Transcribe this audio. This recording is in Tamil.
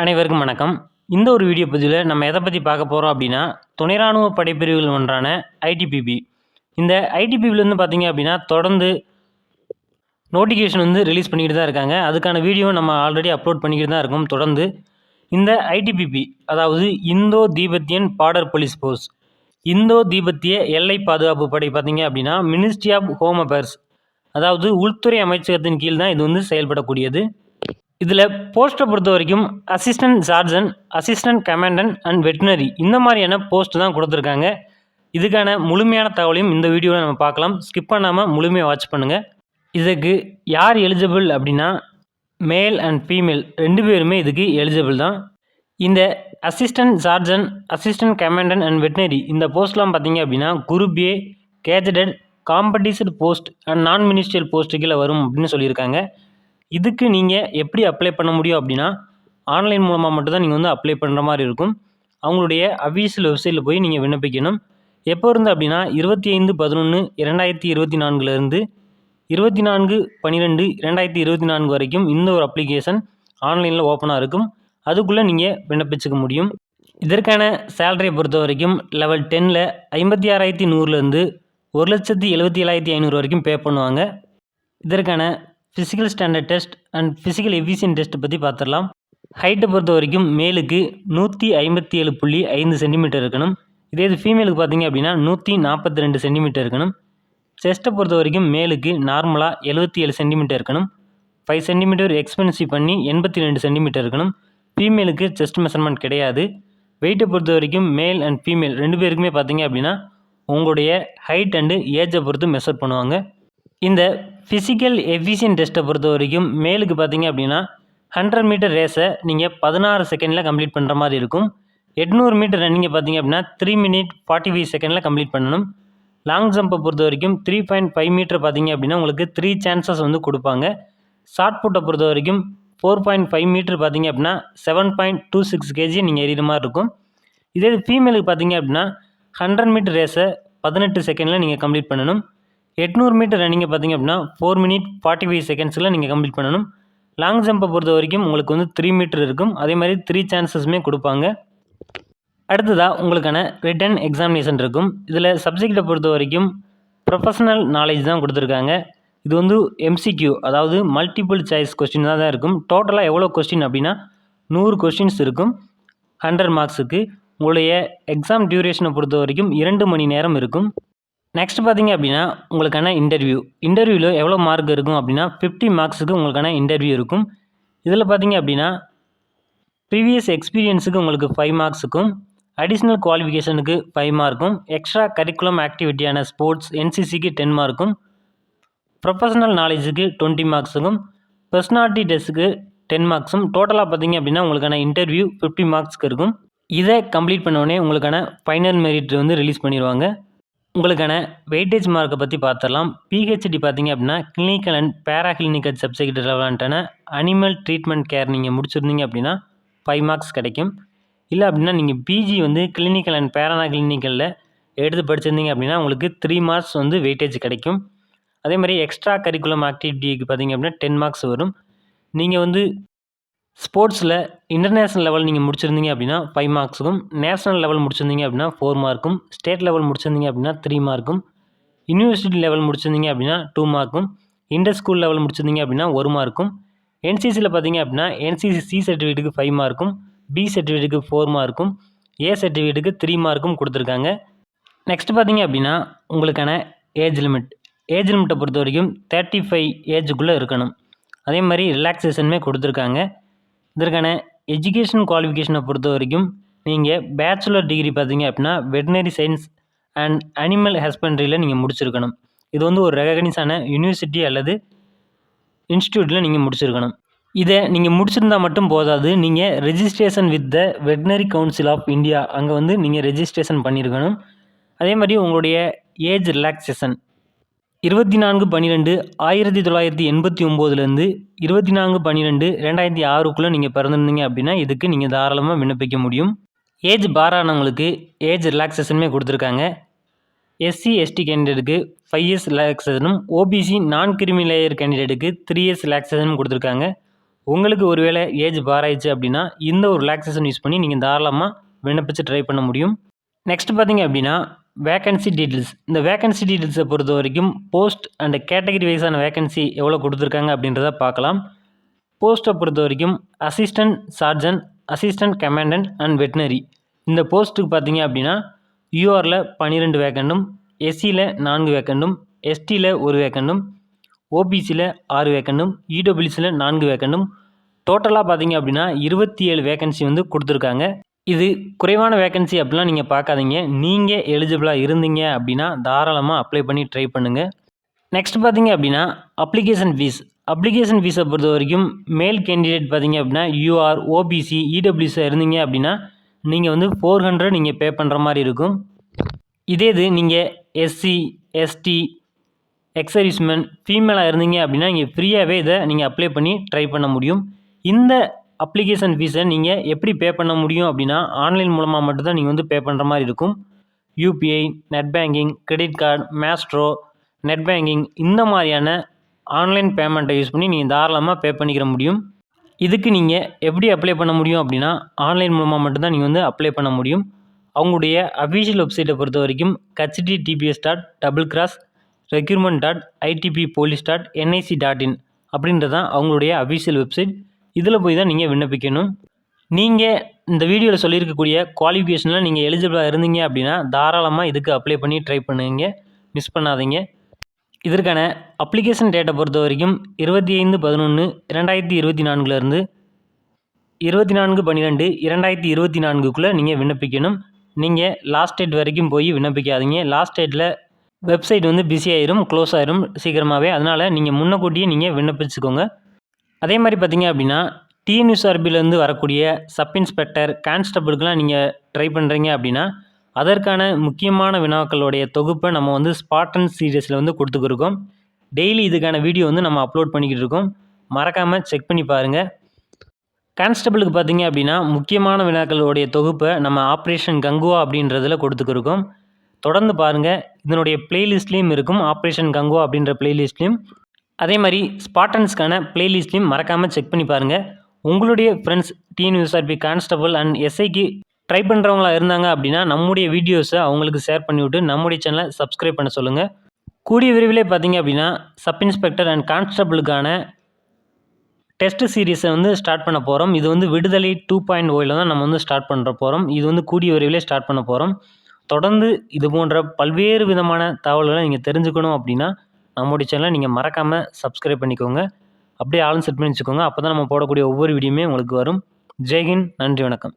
அனைவருக்கும் வணக்கம். இந்த ஒரு வீடியோ பதிவில் நம்ம எதை பற்றி பார்க்க போகிறோம் அப்படின்னா, துணை ராணுவ படைப்பிரிவுகள் ஒன்றான ஐடிபிபி. இந்த ஐடிபிபிலேருந்து பார்த்தீங்க அப்படின்னா தொடர்ந்து நோட்டிஃபிகேஷன் ரிலீஸ் பண்ணிக்கிட்டு தான் இருக்காங்க. அதுக்கான வீடியோ நம்ம ஆல்ரெடி அப்லோட் பண்ணிக்கிட்டு தான் இருக்கோம் தொடர்ந்து. இந்த ஐடிபிபி அதாவது இந்தோ தீபத்தியன் பார்டர் போலீஸ் ஃபோர்ஸ், இந்தோ தீபத்திய எல்லை பாதுகாப்பு படை பார்த்தீங்க அப்படின்னா மினிஸ்ட்ரி ஆஃப் ஹோம் அஃபேர்ஸ், அதாவது உள்துறை அமைச்சகத்தின் கீழ் தான் இது செயல்படக்கூடியது. இதில் போஸ்ட்டை பொறுத்த வரைக்கும் assistant sergeant, assistant commandant and veterinary இந்த மாதிரியான போஸ்ட் தான் கொடுத்துருக்காங்க. இதுக்கான முழுமையான தகவலையும் இந்த வீடியோவில் நம்ம பார்க்கலாம். ஸ்கிப் பண்ணாமல் முழுமையாக வாட்ச் பண்ணுங்கள். இதுக்கு யார் எலிஜிபிள் அப்படின்னா மேல் அண்ட் ஃபீமேல் 2 பேருமே இதுக்கு எலிஜிபிள் தான். இந்த assistant sergeant, assistant commandant and veterinary இந்த போஸ்ட்லாம் பார்த்தீங்க அப்படின்னா group A, gazetted, competition post and non ministerial post கீழே வரும் அப்படின்னு சொல்லியிருக்காங்க. இதுக்கு நீங்கள் எப்படி அப்ளை பண்ண முடியும் அப்படின்னா ஆன்லைன் மூலமாக மட்டும்தான் நீங்கள் அப்ளை பண்ணுற மாதிரி இருக்கும். அவங்களுடைய அஃபீஷியல் வெப்சைட்டில் போய் நீங்கள் விண்ணப்பிக்கணும். எப்போ இருந்து அப்படின்னா 25/11/2024 24/12/2024 வரைக்கும் இந்த ஒரு அப்ளிகேஷன் ஆன்லைனில் ஓப்பனாக இருக்கும். அதுக்குள்ளே நீங்கள் விண்ணப்பிச்சுக்க முடியும். இதற்கான சேலரியை பொறுத்த வரைக்கும் லெவல் 10ல் 56,100 1,77,500 வரைக்கும் பே பண்ணுவாங்க. இதற்கான physical standard test and physical efficient test பற்றி பார்த்துடலாம். ஹைட்டை பொறுத்த வரைக்கும் மேலுக்கு 157.5 சென்டிமீட்டர் இருக்கணும். இதே இது ஃபீமேலுக்கு பார்த்தீங்க அப்படின்னா 142 சென்டிமீட்டர் இருக்கணும். செஸ்ட்டை பொறுத்த வரைக்கும் மேலுக்கு நார்மலாக 77 சென்டிமீட்டர் இருக்கணும். 5 சென்டிமீட்டர் எக்ஸ்பென்சிவ் பண்ணி 82 சென்டிமீட்டர் இருக்கணும். ஃபீமேலுக்கு செஸ்ட் மெஷர்மெண்ட் கிடையாது. வெயிட்டை பொறுத்த வரைக்கும் மேல் அண்ட் ஃபீமேல் 2 பேருக்குமே பார்த்தீங்க அப்படின்னா உங்களுடைய ஹைட் அண்டு ஏஜை பொறுத்து மெஷர் பண்ணுவாங்க. இந்த ஃபிசிக்கல் எஃபிஷியன்ட் டெஸ்ட்டை பொறுத்த வரைக்கும் மேலுக்கு பார்த்தீங்க அப்படின்னா 100 மீட்டர் ரேஸை நீங்கள் 16 செகண்டில் கம்ப்ளீட் பண்ணுற மாதிரி இருக்கும். 800 மீட்டர் ரன்னிங்கை பார்த்தீங்க அப்படின்னா 3 minutes 45 செகண்டில் கம்ப்ளீட் பண்ணணும். லாங் ஜம்பை பொறுத்த வரைக்கும் 3.5 மீட்டர் பார்த்தீங்க அப்படின்னா உங்களுக்கு 3 சான்சஸ் கொடுப்பாங்க. ஷார்ட் புட்டை பொறுத்த வரைக்கும் 4.5 மீட்டர் பார்த்தீங்க அப்படின்னா 7.26 kg நீங்கள் எறிகிற மாதிரி இருக்கும். இதே ஃபீமேலுக்கு பார்த்தீங்க அப்படின்னா 100 மீட்டர் ரேஸை 18 செகண்டில் நீங்கள் கம்ப்ளீட் பண்ணணும். 800 மீட்டர் ரன்னிங்கை பார்த்தீங்க அப்படின்னா 4 minutes 45 செகண்ட்ஸில் நீங்கள் கம்ப்ளீட் பண்ணணும். லாங் ஜம்பை பொறுத்த வரைக்கும் உங்களுக்கு 3 மீட்டர் இருக்கும். அதே மாதிரி 3 சான்சஸுமே கொடுப்பாங்க. அடுத்ததாக உங்களுக்கான ரிட்டன் எக்ஸாமினேஷன் இருக்கும். இதில் சப்ஜெக்டை பொறுத்த வரைக்கும் ப்ரொஃபஷனல் நாலேஜ் தான் கொடுத்துருக்காங்க. இது MCQ, அதாவது மல்டிபிள் சாய்ஸ் கொஸ்டின் தான் இருக்கும். டோட்டலாக எவ்வளோ கொஸ்டின் அப்படின்னா 100 கொஸ்டின்ஸ் இருக்கும் 100 மார்க்ஸுக்கு. உங்களுடைய எக்ஸாம் டியூரேஷனை பொறுத்த வரைக்கும் 2 மணி நேரம் இருக்கும். நெக்ஸ்ட் பார்த்தீங்க அப்படின்னா உங்களுக்கான இன்டர்வியூவில் எவ்வளோ மார்க் இருக்கும் அப்படின்னா 50 மார்க்ஸுக்கு உங்களுக்கான இன்டர்வியூ இருக்கும். இதில் பார்த்தீங்க அப்படின்னா ப்ரீவியஸ் எக்ஸ்பீரியன்ஸுக்கு உங்களுக்கு 5 மார்க்ஸுக்கும், அடிஷ்னல் குவாலிஃபிகேஷனுக்கு 5 மார்க்கும், எக்ஸ்ட்ரா கரிக்குலம் ஆக்டிவிட்டியான ஸ்போர்ட்ஸ் NCCக்கு 10 மார்க்கும், ப்ரொஃபஷனல் நாலேஜுக்கு 20 மார்க்ஸுக்கும், பர்சனாலிட்டி டெஸ்ட்டுக்கு 10 மார்க்ஸும், டோட்டலாக பார்த்தீங்க அப்படின்னா உங்களுக்கான இன்டர்வியூ 50 மார்க்ஸ்க்கு இருக்கும். இதை கம்ப்ளீட் பண்ணோடனே உங்களுக்கான ஃபைனல் மெரிட் ரிலீஸ் பண்ணிடுவாங்க. உங்களுக்கான வெயிட்டேஜ் மார்க்கை பற்றி பார்த்துடலாம். PhD பார்த்தீங்க அப்படின்னா கிளினிக்கல் அண்ட் பேராகிளினிக்கல் சப்ஜெக்ட் ரெலவெண்ட்டான அனிமல் ட்ரீட்மெண்ட் கேர் நீங்கள் முடிச்சிருந்தீங்க அப்படின்னா 5 மார்க்ஸ் கிடைக்கும். இல்லை அப்படின்னா நீங்கள் PG கிளினிக்கல் அண்ட் பேராகிளினிக்கலில் எடுத்து படிச்சிருந்தீங்க அப்படின்னா உங்களுக்கு 3 மார்க்ஸ் வெயிட்டேஜ் கிடைக்கும். அதே மாதிரி எக்ஸ்ட்ரா கரிக்குலம் ஆக்டிவிட்டிக்கு பார்த்தீங்க அப்படின்னா 10 மார்க்ஸ் வரும். நீங்கள் ஸ்போர்ட்ஸில் இன்டர்நேஷ்னல் லெவல் நீங்கள் முடிச்சிருந்தீங்க அப்படின்னா 5 மார்க்ஸுக்கும், நேஷ்னல் லெவல் முடிச்சிருந்தீங்க அப்படின்னா 4 மார்க்கும், ஸ்டேட் லெவல் முடிச்சிருந்தீங்க அப்படின்னா 3 மார்க்கும், யூனிவர்சிட்டி லெவல் முடிச்சிருந்தீங்க அப்படின்னா 2 மார்க்கும், இன்டர் ஸ்கூல் லெவல் முடிச்சிருந்தீங்க அப்படின்னா 1 மார்க்கும், NCCயில் பார்த்தீங்க அப்படின்னா NCC C சர்டிஃபிகேட்டுக்கு 5 மார்க்கும், B சர்டிஃபிகேட்டுக்கு 4 மார்க்கும், A சர்டிஃபிகேட்டுக்கு 3 மார்க்கும் கொடுத்துருக்காங்க. நெக்ஸ்ட் பார்த்தீங்க அப்படின்னா உங்களுக்கான ஏஜ் லிமிட்டை பொறுத்த வரைக்கும் 35 ஏஜுக்குள்ளே இருக்கணும். அதே மாதிரி ரிலாக்ஸேஷனுமே கொடுத்துருக்காங்க. இதற்கான எஜுகேஷன் குவாலிஃபிகேஷனை பொறுத்த வரைக்கும் நீங்கள் பேச்சுலர் டிகிரி பார்த்தீங்க அப்படின்னா வெட்டினரி சயின்ஸ் அண்ட் அனிமல் ஹஸ்பண்ட்ரியில் நீங்கள் முடிச்சிருக்கணும். இது ஒரு ரெகக்னைஸான யூனிவர்சிட்டி அல்லது இன்ஸ்டியூட்டில் நீங்கள் முடிச்சிருக்கணும். இதை நீங்கள் முடிச்சிருந்தால் மட்டும் போதாது, நீங்கள் registration with the veterinary council of India அங்கே நீங்கள் ரெஜிஸ்ட்ரேஷன் பண்ணியிருக்கணும். அதே மாதிரி உங்களுடைய ஏஜ் ரிலாக்ஸேஷன் 24/12/1989 24/12/2006 நீங்கள் பிறந்திருந்தீங்க அப்படின்னா இதுக்கு நீங்கள் தாராளமாக விண்ணப்பிக்க முடியும். ஏஜ் பாரானவங்களுக்கு ஏஜ் ரிலாக்ஸேஷனுமே கொடுத்துருக்காங்க. SC ST கேண்டிடேட்டுக்கு 5 years ரிலாக்ஸேஷனும், OBC நான் கிரிமி லேயர் கேண்டிடேட்டுக்கு 3 years ரிலாக்ஸேஷனும் கொடுத்துருக்காங்க. உங்களுக்கு ஒருவேளை ஏஜ் பாராயிடுச்சு அப்படின்னா இந்த ஒரு ரிலாக்ஸேஷன் யூஸ் பண்ணி நீங்கள் தாராளமாக விண்ணப்பிச்சு ட்ரை பண்ண முடியும். நெக்ஸ்ட் பார்த்தீங்க அப்படின்னா வேக்கன்சி டீட்டெயில்ஸ். இந்த வேக்கன்சி டீட்டெயில்ஸை பொறுத்த வரைக்கும் போஸ்ட் அண்ட் கேட்டகரி வைஸான வேக்கன்சி எவ்வளோ கொடுத்துருக்காங்க அப்படின்றத பார்க்கலாம். போஸ்ட்டை பொறுத்த வரைக்கும் assistant sergeant, assistant commandant and veterinary. இந்த போஸ்ட்டுக்கு பார்த்தீங்க அப்படின்னா யூஆரில் 12 வேக்கண்டும், எஸ்சியில் 4 வேக்கண்டும், எஸ்டியில் 1 வேக்கண்டும், ஓபிசியில் 6 வேக்கண்டும், இடபிள்யூசியில் 4 வேக்கண்டும், டோட்டலாக பார்த்தீங்க அப்படின்னா 27 வேக்கன்சி வந்து கொடுத்துருக்காங்க. இது குறைவான வேக்கன்சி அப்படிலாம் நீங்கள் பார்க்காதீங்க. நீங்கள் எலிஜிபிளாக இருந்தீங்க அப்படின்னா தாராளமாக அப்ளை பண்ணி ட்ரை பண்ணுங்கள். நெக்ஸ்ட் பார்த்தீங்க அப்படின்னா அப்ளிகேஷன் ஃபீஸ். அப்ளிகேஷன் ஃபீஸை பொறுத்த வரைக்கும் மேல் கேண்டிடேட் பார்த்தீங்க அப்படின்னா யூஆர், ஓபிசி, இடபிள்யூஸாக இருந்தீங்க அப்படின்னா நீங்கள் வந்து 400 நீங்கள் பே பண்ணுற மாதிரி இருக்கும். இதே இது நீங்கள் எஸ்சி, எஸ்டி, எக்ஸ் சர்வீஸ்மேன், ஃபீமேலாக இருந்தீங்க அப்படின்னா நீங்கள் ஃப்ரீயாகவே இதை நீங்கள் அப்ளை பண்ணி ட்ரை பண்ண முடியும். இந்த அப்ளிகேஷன் ஃபீஸை நீங்கள் எப்படி பே பண்ண முடியும் அப்படின்னா ஆன்லைன் மூலமாக மட்டும்தான் நீங்கள் வந்து பே பண்ணுற மாதிரி இருக்கும். UPI, net banking, credit card, maestro, net banking இந்த மாதிரியான ஆன்லைன் பேமெண்ட்டை யூஸ் பண்ணி நீங்கள் தாராளமாக பே பண்ணிக்கிற முடியும். இதுக்கு நீங்கள் எப்படி அப்ளை பண்ண முடியும் அப்படின்னா ஆன்லைன் மூலமாக மட்டும்தான் நீங்கள் வந்து அப்ளை பண்ண முடியும். அவங்களுடைய அஃபீஷியல் வெப்சைட்டை பொறுத்த வரைக்கும் https.recruitment.itppolice.nic.in அப்படின்றது தான் அவங்களுடைய அஃபீஷியல் வெப்சைட். இதில் போய் தான் நீங்கள் விண்ணப்பிக்கணும். நீங்கள் இந்த வீடியோவில் சொல்லியிருக்கக்கூடிய குவாலிஃபிகேஷனில் நீங்கள் எலிஜிபிளாக இருந்தீங்க அப்படின்னா தாராளமாக இதுக்கு அப்ளை பண்ணி ட்ரை பண்ணுங்க, மிஸ் பண்ணாதீங்க. இதற்கான அப்ளிகேஷன் டேட்டை பொறுத்த வரைக்கும் 25/11/2024 24/12/2024 நீங்கள் விண்ணப்பிக்கணும். நீங்கள் லாஸ்ட் டேட் வரைக்கும் போய் விண்ணப்பிக்காதீங்க. லாஸ்ட் டேட்டில் வெப்சைட் வந்து பிஸி ஆயிரும், க்ளோஸ் ஆயிரும் சீக்கிரமாகவே. அதனால் நீங்கள் முன்னக்கூட்டியே நீங்கள் விண்ணப்பிச்சுக்கோங்க. அதே மாதிரி பார்த்தீங்க அப்படின்னா டிஎன்யூஎஸ்ஆர்பிலேருந்து வரக்கூடிய சப் இன்ஸ்பெக்டர், கான்ஸ்டபிளுக்கெலாம் நீங்கள் ட்ரை பண்ணுறீங்க அப்படின்னா அதற்கான முக்கியமான வினாக்களுடைய தொகுப்பை நம்ம வந்து ஸ்பார்டன் சீரியஸில் வந்து கொடுத்துக்கிருக்கோம். டெய்லி இதுக்கான வீடியோ வந்து நம்ம அப்லோட் பண்ணிக்கிட்டு இருக்கோம். மறக்காமல் செக் பண்ணி பாருங்கள். கான்ஸ்டபிளுக்கு பார்த்தீங்க அப்படின்னா முக்கியமான வினாக்களுடைய தொகுப்பை நம்ம ஆப்ரேஷன் கங்குவா அப்படின்றதில் கொடுத்துக்கிருக்கோம். தொடர்ந்து பாருங்கள். இதனுடைய பிளேலிஸ்ட்லேயும் இருக்கும், ஆப்ரேஷன் கங்குவா அப்படின்ற பிளேலிஸ்ட்லேயும். அதே மாதிரி ஸ்பார்டன்ஸ்க்கான பிளேலிஸ்ட்லேயும் மறக்காமல் செக் பண்ணி பாருங்கள். உங்களுடைய ஃப்ரெண்ட்ஸ் டிஎன்யூஎஸ்ஆர்பி, கான்ஸ்டபிள் அண்ட் எஸ்ஐக்கு ட்ரை பண்ணுறவங்களா இருந்தாங்க அப்படின்னா நம்முடைய வீடியோஸை அவங்களுக்கு ஷேர் பண்ணிவிட்டு நம்முடைய சேனலை சப்ஸ்கிரைப் பண்ண சொல்லுங்கள். கூடிய விரைவிலே பார்த்தீங்க அப்படின்னா சப் இன்ஸ்பெக்டர் அண்ட் கான்ஸ்டபிளுக்கான டெஸ்ட் சீரீஸை வந்து ஸ்டார்ட் பண்ண போகிறோம். இது வந்து விடுதலை 2.0 தான் நம்ம வந்து ஸ்டார்ட் பண்ணுற போகிறோம். இது வந்து கூடிய விரைவிலே ஸ்டார்ட் பண்ண போகிறோம். தொடர்ந்து இது போன்ற பல்வேறு விதமான தகவல்களை நீங்கள் தெரிஞ்சுக்கணும் அப்படின்னா நம்முடைய சேனலை நீங்கள் மறக்காமல் சப்ஸ்கிரைப் பண்ணிக்கோங்க. அப்படியே ஆளும் செட் பண்ணி வச்சுக்கோங்க. அப்போ தான் நம்ம போடக்கூடிய ஒவ்வொரு வீடியோமே உங்களுக்கு வரும். ஜெய்ஹிந்த், நன்றி, வணக்கம்.